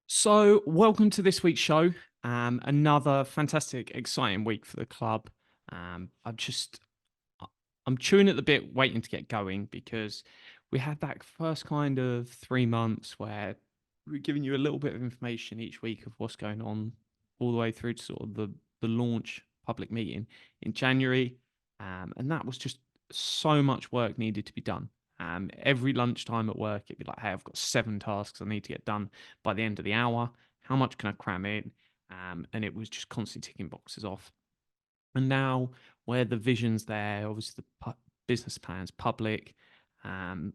So, welcome to this week's show. Another fantastic, exciting week for the club. I'm just, I'm chewing at the bit, waiting to get going because we had that first kind of 3 months where we're giving you a little bit of information each week of what's going on, all the way through to sort of the launch public meeting in January, and that was just so much work needed to be done. Every lunchtime at work, it'd be like, "Hey, I've got 7 tasks I need to get done by the end of the hour. How much can I cram in?" And it was just constantly ticking boxes off. And now, where the vision's there, obviously the business plan's public, um,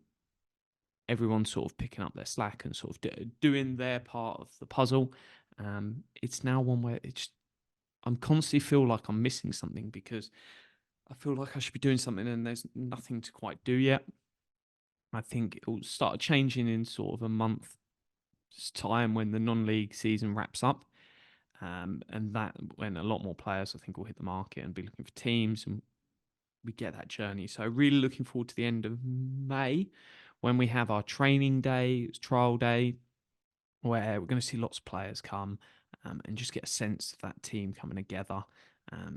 everyone's sort of picking up their slack and sort of doing their part of the puzzle. It's now one where I'm constantly feel like I'm missing something because I feel like I should be doing something and there's nothing to quite do yet. I think it will start changing in sort of a month's time when the non-league season wraps up. And that when a lot more players, I think, will hit the market and be looking for teams, and we get that journey. So really looking forward to the end of May when we have our training day, trial day, where we're going to see lots of players come and just get a sense of that team coming together.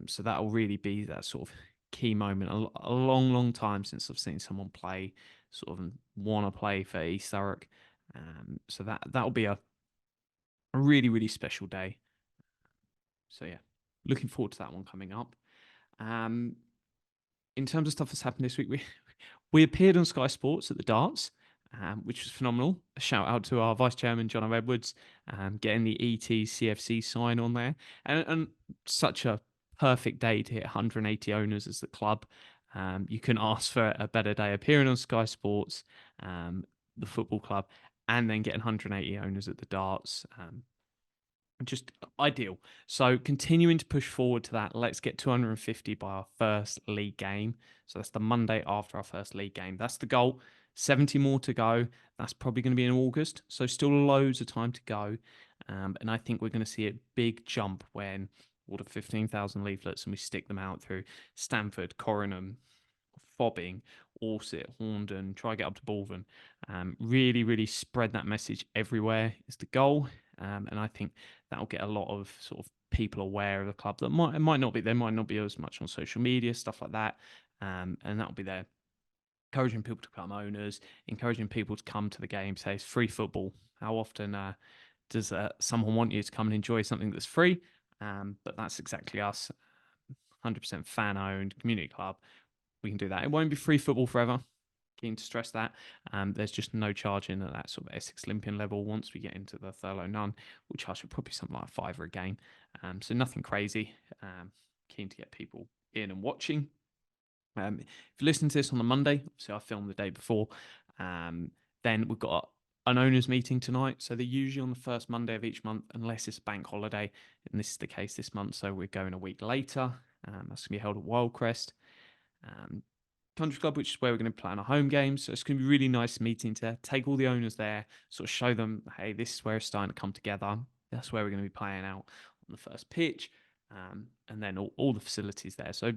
So that will really be that sort of key moment. A long, long time since I've seen someone play, sort of want to play for East Thurrock. So that'll be a really, really special day. So yeah, looking forward to that one coming up. Um, in terms of stuff that's happened this week, we appeared on Sky Sports at the darts, which was phenomenal. A shout out to our vice chairman John O. Edwards, getting the ETCFC sign on there, and such a perfect day to hit 180 owners as the club. You can ask for a better day appearing on Sky Sports, the football club, and then getting 180 owners at the darts. Just ideal. So continuing to push forward to that, let's get 250 by our first league game. So that's the Monday after our first league game. That's the goal. 70 more to go. That's probably going to be in August. So still loads of time to go. And I think we're going to see a big jump when order 15,000 leaflets and we stick them out through Stamford, Corringham, Fobbing, Orsett, Horndon, try to get up to Malvern. Really, really spread that message everywhere is the goal. And I think that'll get a lot of sort of people aware of the club that might not be, there might not be as much on social media, stuff like that. And that'll be there, encouraging people to become owners, encouraging people to come to the game, say it's free football. How often does someone want you to come and enjoy something that's free? But that's exactly us. 100% fan owned community club. We can do that. It won't be free football forever. Keen to stress that. There's just no charging at that sort of Essex Olympian level once we get into the Thurlow None, which charge should probably something like £5 a game. So nothing crazy. Keen to get people in and watching. If you listen to this on the Monday, obviously I filmed the day before, then we've got an owners meeting tonight. So they're usually on the first Monday of each month, unless it's a bank holiday. And this is the case this month. So we're going a week later. That's going to be held at Wildcrest. Country Club, which is where we're going to play on our home games. So it's going to be a really nice meeting to take all the owners there, sort of show them, hey, this is where it's starting to come together. That's where we're going to be playing out on the first pitch, and then all the facilities there. So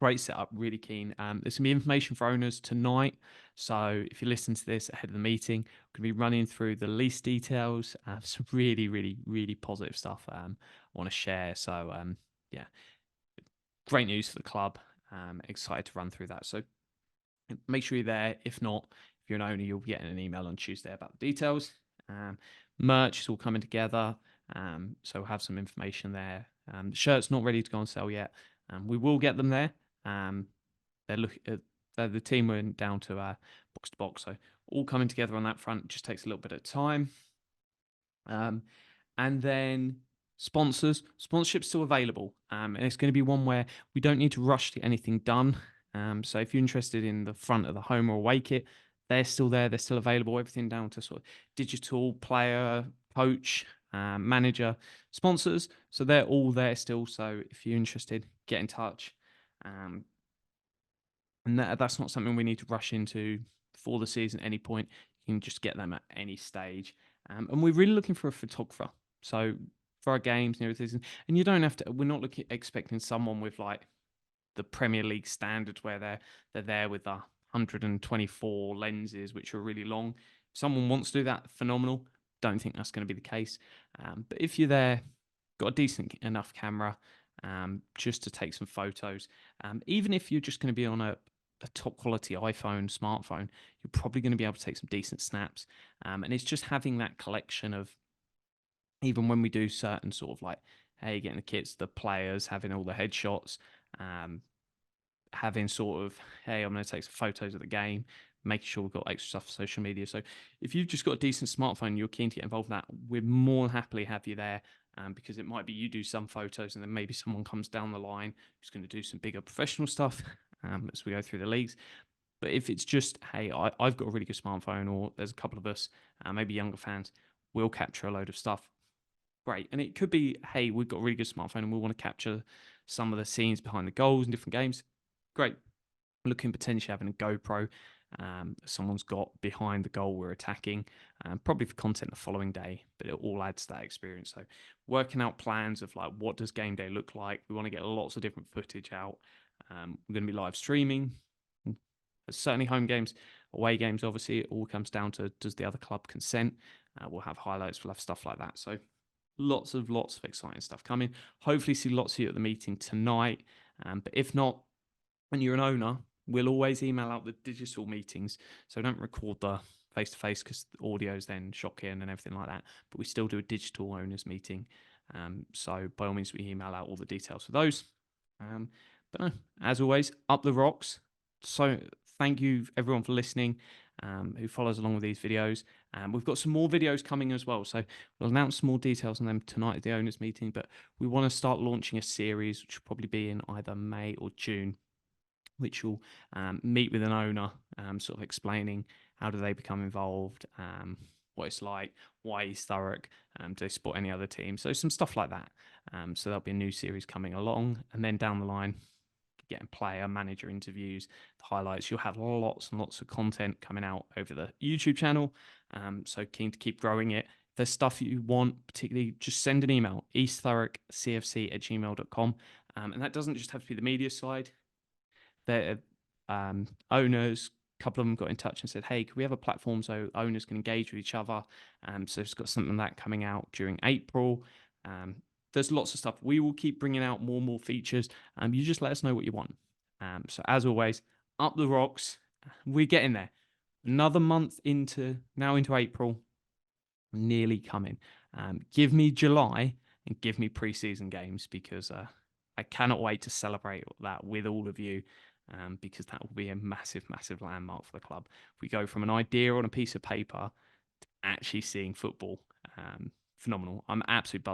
great setup, really keen. There's going to be information for owners tonight. So if you listen to this ahead of the meeting, we're going to be running through the lease details. Some really, really, really positive stuff I want to share. So yeah, great news for the club. Excited to run through that. So make sure you're there. If not, if you're an owner, you'll be getting an email on Tuesday about the details. Merch is all coming together. So we'll have some information there. The shirt's not ready to go on sale yet. We will get them there. The team went down to box to box. So all coming together on that front just takes a little bit of time. And then sponsorship's still available. And it's going to be one where we don't need to rush to get anything done. So if you're interested in the front of the home or away kit, they're still there. They're still available. Everything down to sort of digital, player, coach, manager, sponsors. So they're all there still. So if you're interested, get in touch. And that's not something we need to rush into before the season at any point. You can just get them at any stage. And we're really looking for a photographer. So for our games and everything, and you don't have to. We're not expecting someone with like the Premier League standards where they're there with the 124 lenses, which are really long. If someone wants to do that, phenomenal. don't think that's going to be the case. But if you're there, got a decent enough camera just to take some photos, even if you're just going to be on a top quality iPhone, smartphone, you're probably going to be able to take some decent snaps. And it's just having that collection of, even when we do certain sort of like, hey, getting the kits, the players, having all the headshots, having sort of, hey, I'm going to take some photos of the game, making sure we've got extra stuff for social media. So if you've just got a decent smartphone, you're keen to get involved in that, we'd more than happily have you there, because it might be you do some photos and then maybe someone comes down the line who's going to do some bigger professional stuff as we go through the leagues. But if it's just, hey, I've got a really good smartphone, or there's a couple of us, maybe younger fans, we'll capture a load of stuff. Great. And it could be, hey, we've got a really good smartphone and we want to capture some of the scenes behind the goals in different games. Great. Looking potentially having a GoPro someone's got behind the goal we're attacking, probably for content the following day, but it all adds to that experience. So working out plans of like, what does game day look like? We want to get lots of different footage out. We're going to be live streaming, certainly home games, away games. Obviously, it all comes down to, does the other club consent? We'll have highlights, we'll have stuff like that. So lots of exciting stuff coming. Hopefully see lots of you at the meeting tonight. But if not, when you're an owner, we'll always email out the digital meetings. So don't record the face-to-face because the audio is then shocking and everything like that. But we still do a digital owners meeting. So by all means, we email out all the details for those. But no, as always, up the rocks. So thank you everyone for listening, who follows along with these videos. We've got some more videos coming as well. So we'll announce some more details on them tonight at the owners meeting. But we want to start launching a series, which will probably be in either May or June, which will meet with an owner, sort of explaining how do they become involved, what it's like, why East Thurrock, do they support any other team, so some stuff like that. So there'll be a new series coming along, and then down the line, getting player manager interviews, the highlights. You'll have lots and lots of content coming out over the YouTube channel. So keen to keep growing it. If there's stuff you want, particularly, just send an email, eastthurockcfc@gmail.com. And that doesn't just have to be the media side. Their owners, a couple of them got in touch and said, hey, can we have a platform so owners can engage with each other? So it's got something like that coming out during April. There's lots of stuff. We will keep bringing out more and more features. You just let us know what you want. So as always, up the rocks. We're getting there. Another month into April, nearly coming. Give me July and give me preseason games, because I cannot wait to celebrate that with all of you, because that will be a massive, massive landmark for the club. If we go from an idea on a piece of paper to actually seeing football, phenomenal. I'm absolutely buzzed.